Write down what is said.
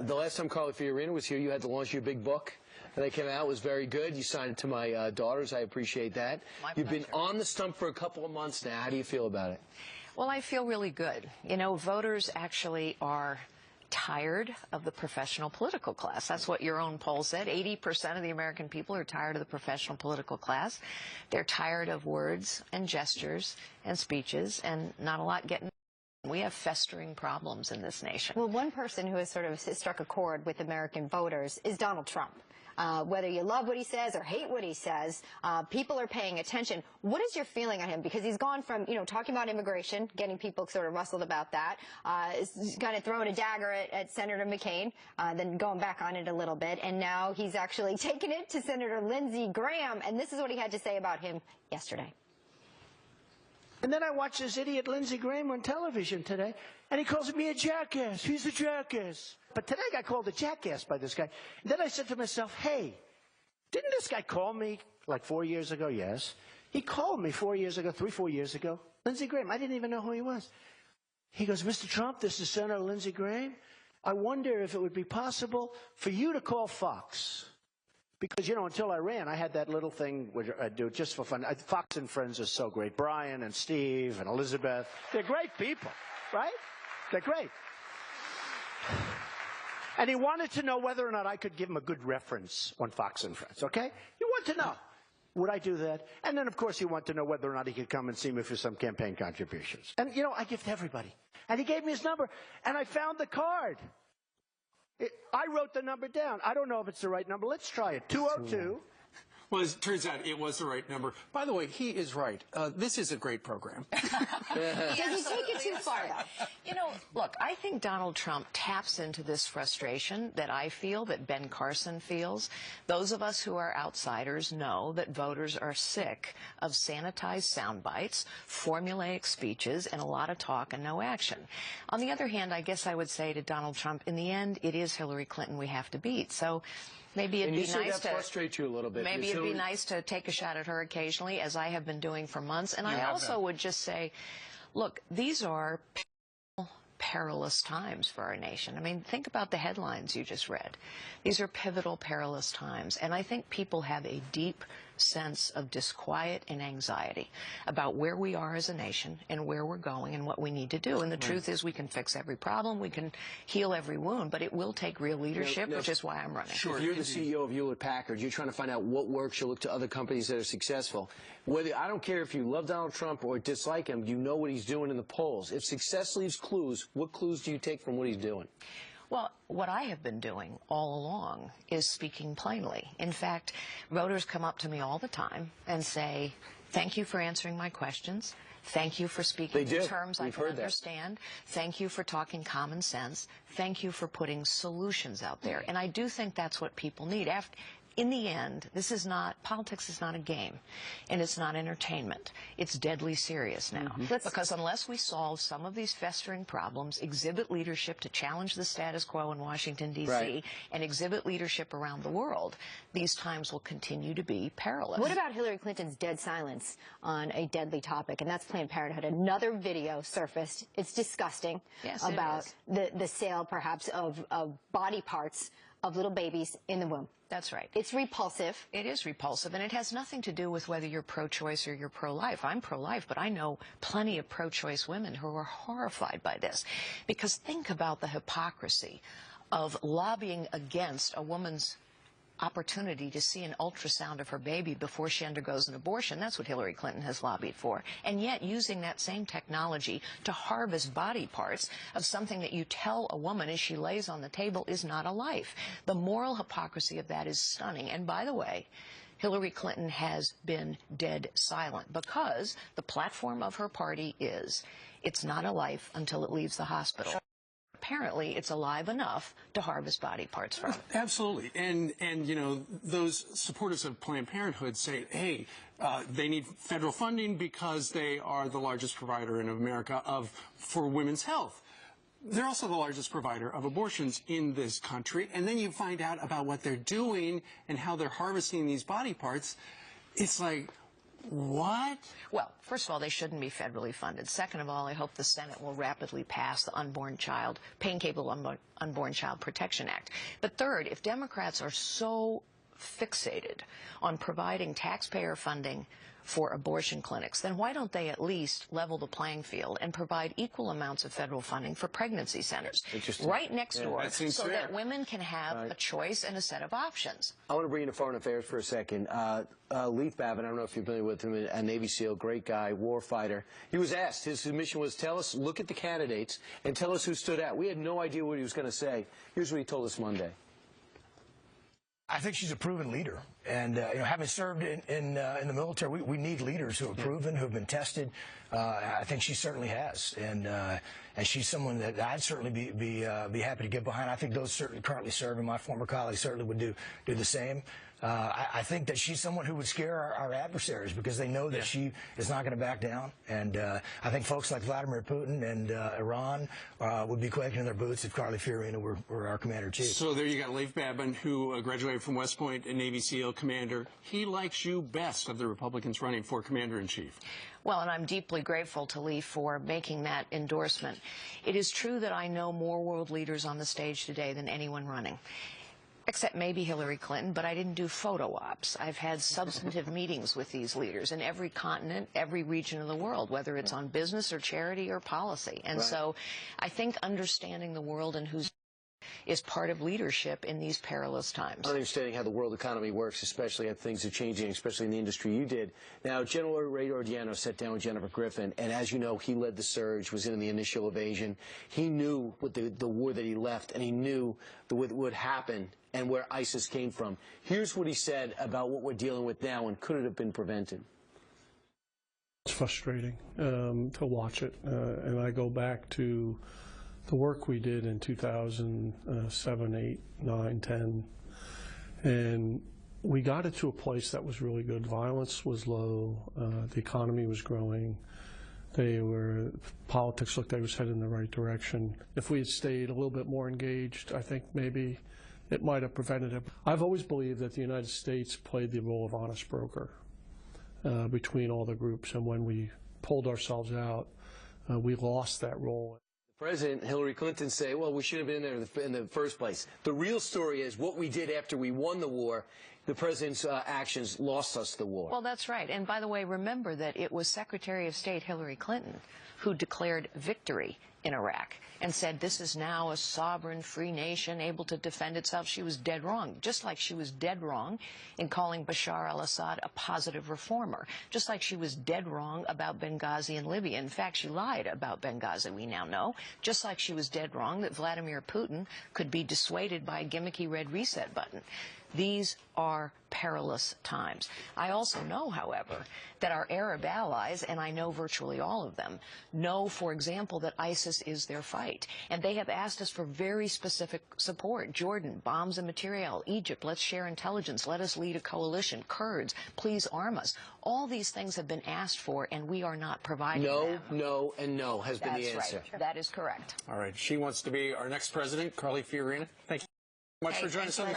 The last time Carly Fiorina was here, you had to launch your big book. That came out. It was very good. You signed it to my daughters. I appreciate that. You've been on the stump for a couple of months now. How do you feel about it? Well, I feel really good. You know, voters actually are tired of the professional political class. That's what your own poll said. 80% of the American people are tired of the professional political class. They're tired of words and gestures and speeches and not a lot getting. We have festering problems in this nation. Well, one person who has sort of struck a chord with American voters is Donald Trump. Whether you love what he says or hate what he says, people are paying attention. What is your feeling on him? Because he's gone from, you know, talking about immigration, getting people sort of rustled about that, kind of throwing a dagger at Senator McCain, then going back on it a little bit, and now he's actually taken it to Senator Lindsey Graham, and this is what he had to say about him yesterday. And then I watched this idiot Lindsey Graham on television today, and he calls me a jackass. He's a jackass. But today I got called a jackass by this guy. And then I said to myself, hey, didn't this guy call me like 4 years ago? Yes. He called me 4 years ago, 4 years ago. Lindsey Graham, I didn't even know who he was. He goes, Mr. Trump, this is Senator Lindsey Graham. I wonder if it would be possible for you to call Fox. Because, you know, until I ran, I had that little thing which I do just for fun. Fox and Friends are so great. Brian and Steve and Elizabeth, they're great people, right? They're great. And he wanted to know whether or not I could give him a good reference on Fox and Friends, okay? You want to know, would I do that? And then, of course, you want to know whether or not he could come and see me for some campaign contributions. And, you know, I give to everybody. And he gave me his number, and I found the card. I wrote the number down. I don't know if it's the right number. Let's try it. 202. Well, it turns out it was the right number. By the way, he is right. This is a great program. Does he take it too far, though? You know, look, I think Donald Trump taps into this frustration that I feel, that Ben Carson feels. Those of us who are outsiders know that voters are sick of sanitized sound bites, formulaic speeches, and a lot of talk and no action. On the other hand, I guess I would say to Donald Trump, in the end, it is Hillary Clinton we have to beat. So maybe it'd be nice to frustrate you a little bit. Maybe it'd be nice to take a shot at her occasionally, as I have been doing for months. And I also would just say, look, these are perilous times for our nation. I mean, think about the headlines you just read. These are pivotal, perilous times. And I think people have a deep sense of disquiet and anxiety about where we are as a nation and where we're going and what we need to do. And the truth is, we can fix every problem, we can heal every wound, but it will take real leadership, which is why I'm running. Sure. If you're the CEO of Hewlett-Packard, you're trying to find out what works. You look to other companies that are successful. I don't care if you love Donald Trump or dislike him, you know what he's doing in the polls. If success leaves clues, what clues do you take from what he's doing? Well, what I have been doing all along is speaking plainly. In fact, voters come up to me all the time and say, thank you for answering my questions. Thank you for speaking in terms I can understand. Thank you for talking common sense. Thank you for putting solutions out there. And I do think that's what people need. In the end, politics is not a game, and it's not entertainment. It's deadly serious now. Because unless we solve some of these festering problems, exhibit leadership to challenge the status quo in Washington, D.C., and exhibit leadership around the world, these times will continue to be perilous. What about Hillary Clinton's dead silence on a deadly topic, and that's Planned Parenthood? Another video surfaced. It's disgusting. Yes, about the sale, perhaps, of body parts of little babies in the womb. That's right. It's repulsive. It is repulsive, and it has nothing to do with whether you're pro-choice or you're pro-life. I'm pro-life, but I know plenty of pro-choice women who are horrified by this. Because think about the hypocrisy of lobbying against a woman's opportunity to see an ultrasound of her baby before she undergoes an abortion. That's what Hillary Clinton has lobbied for. And yet using that same technology to harvest body parts of something that you tell a woman as she lays on the table is not a life. The moral hypocrisy of that is stunning. And by the way, Hillary Clinton has been dead silent because the platform of her party is, it's not a life until it leaves the hospital. Apparently, it's alive enough to harvest body parts from. Absolutely. And you know, those supporters of Planned Parenthood say, hey, they need federal funding because they are the largest provider in America for women's health. They're also the largest provider of abortions in this country. And then you find out about what they're doing and how they're harvesting these body parts. It's like, What? Well, first of all, they shouldn't be federally funded. Second of all, I hope the Senate will rapidly pass the Pain-Capable Unborn Child Protection Act. But third, if Democrats are so fixated on providing taxpayer funding for abortion clinics, then why don't they at least level the playing field and provide equal amounts of federal funding for pregnancy centers right next door, so that women can have a choice and a set of options? I want to bring you to foreign affairs for a second. Leif Babin, I don't know if you're familiar with him, a Navy SEAL, great guy, war fighter. He was asked, his mission was, tell us, look at the candidates and tell us who stood out. We had no idea what he was going to say. Here's what he told us Monday. I think she's a proven leader, and having served in the military, we need leaders who are proven, who have been tested. I think she certainly has, and she's someone that I'd certainly be happy to get behind. I think those certainly currently serving, my former colleagues certainly would do the same. I think that she's someone who would scare our adversaries because they know that she is not going to back down. And I think folks like Vladimir Putin and Iran would be quaking in their boots if Carly Fiorina were our commander-in-chief. So there you got Leif Babin, who graduated from West Point, a Navy SEAL commander. He likes you best of the Republicans running for commander-in-chief. Well, and I'm deeply grateful to Leif for making that endorsement. It is true that I know more world leaders on the stage today than anyone running. Except maybe Hillary Clinton, but I didn't do photo ops. I've had substantive meetings with these leaders in every continent, every region of the world, whether it's on business or charity or policy. And so I think understanding the world and who's is part of leadership in these perilous times. Understanding how the world economy works, especially how things are changing, especially in the industry you did. Now, General Ray Ordiano sat down with Jennifer Griffin, and as you know, he led the surge, was in the initial invasion. He knew what the war that he left, and he knew what would happen and where ISIS came from. Here's what he said about what we're dealing with now, and could it have been prevented? It's frustrating to watch it, and I go back to the work we did in 2007, 8, 9, 10, and we got it to a place that was really good. Violence was low, the economy was growing, politics looked like it was headed in the right direction. If we had stayed a little bit more engaged, I think maybe it might have prevented it. I've always believed that the United States played the role of honest broker between all the groups, and when we pulled ourselves out, we lost that role. President Hillary Clinton say, well, we should have been there in the first place. The real story is what we did after we won the war. The president's actions lost us the war. Well, that's right. And by the way, remember that it was Secretary of State Hillary Clinton who declared victory in Iraq and said this is now a sovereign, free nation able to defend itself. She was dead wrong, just like she was dead wrong in calling Bashar al-Assad a positive reformer, just like she was dead wrong about Benghazi and Libya. In fact, she lied about Benghazi, we now know, just like she was dead wrong that Vladimir Putin could be dissuaded by a gimmicky red reset button. These are perilous times. I also know, however, that our Arab allies, and I know virtually all of them, know, for example, that ISIS is their fight. And they have asked us for very specific support. Jordan, bombs and material. Egypt, let's share intelligence. Let us lead a coalition. Kurds, please arm us. All these things have been asked for, and we are not providing them. No, and no has been the answer. Right. That is correct. All right. She wants to be our next president, Carly Fiorina. Thank you so much for joining us on the